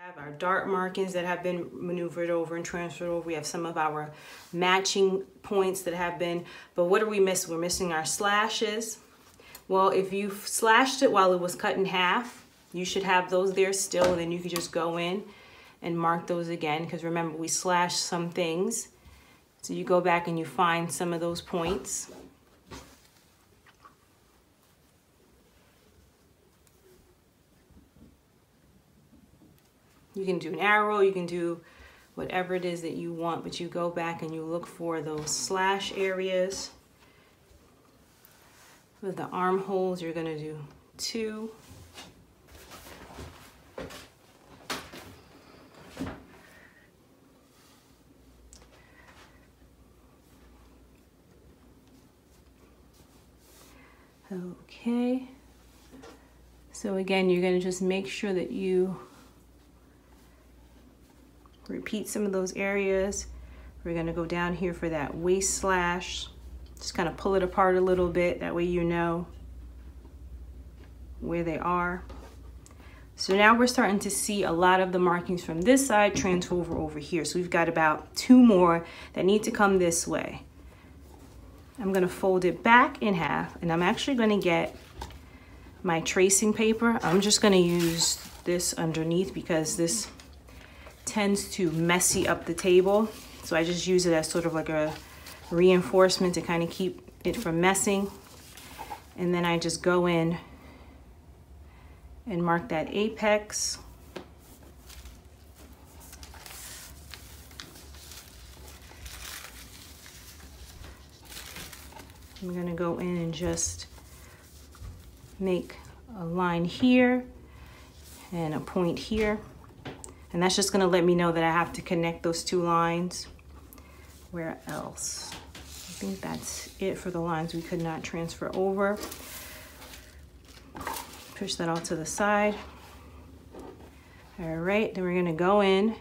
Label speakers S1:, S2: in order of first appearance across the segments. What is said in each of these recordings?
S1: have our dart markings that have been maneuvered over and transferred over. We have some of our matching points that have been, but what are we missing? We're missing our slashes. Well, if you slashed it while it was cut in half, you should have those there still, and then you can just go in and mark those again, because remember, we slashed some things. So you go back and you find some of those points. You can do an arrow, you can do whatever it is that you want, but you go back and you look for those slash areas. With the armholes, you're gonna do 2. Okay. So again, you're gonna just make sure that you repeat some of those areas. We're gonna go down here for that waist slash. Just kind of pull it apart a little bit. That way you know where they are. So now we're starting to see a lot of the markings from this side transfer over here. So we've got about 2 more that need to come this way. I'm gonna fold it back in half, and I'm actually gonna get my tracing paper. I'm just gonna use this underneath because this tends to messy up the table. So I just use it as sort of like a reinforcement to kind of keep it from messing. And then I just go in and mark that apex. I'm gonna go in and just make a line here and a point here. And that's just gonna let me know that I have to connect those 2 lines. Where else? I think that's it for the lines we could not transfer over. Push that off to the side. All right, then we're gonna go in,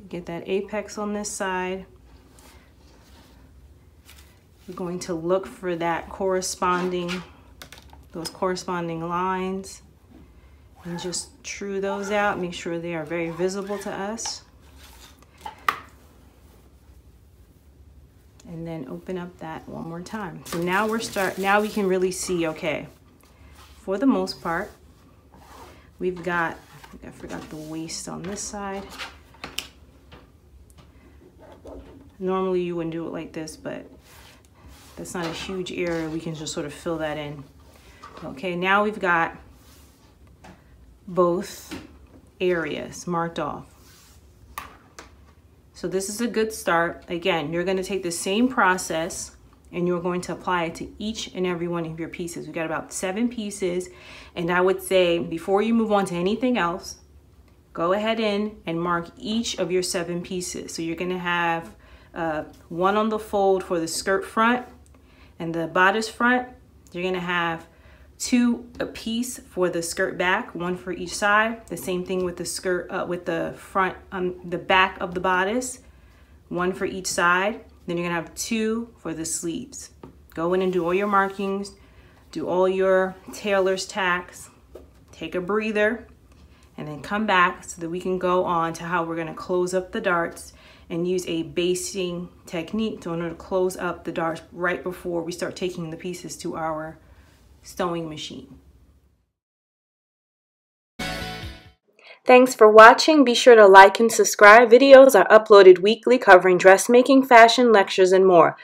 S1: get that apex on this side. We're going to look for that those corresponding lines, and just true those out, make sure they are very visible to us. And then open up that one more time. So now now we can really see, okay, for the most part, we've got, I forgot the waist on this side. Normally you wouldn't do it like this, but that's not a huge area. We can just sort of fill that in. Okay, now we've got both areas marked off. So this is a good start. Again, you're gonna take the same process and you're going to apply it to each and every one of your pieces. We've got about 7 pieces. And I would say before you move on to anything else, go ahead in and mark each of your 7 pieces. So you're gonna have 1 on the fold for the skirt front and the bodice front. You're gonna have 2 a piece for the skirt back, 1 for each side. The same thing with the skirt, with the front, the back of the bodice, 1 for each side. Then you're gonna have 2 for the sleeves. Go in and do all your markings, do all your tailor's tacks, take a breather, and then come back so that we can go on to how we're gonna close up the darts and use a basting technique in order to close up the darts right before we start taking the pieces to our sewing machine. Thanks for watching. Be sure to like and subscribe. Videos are uploaded weekly covering dressmaking, fashion, lectures, and more.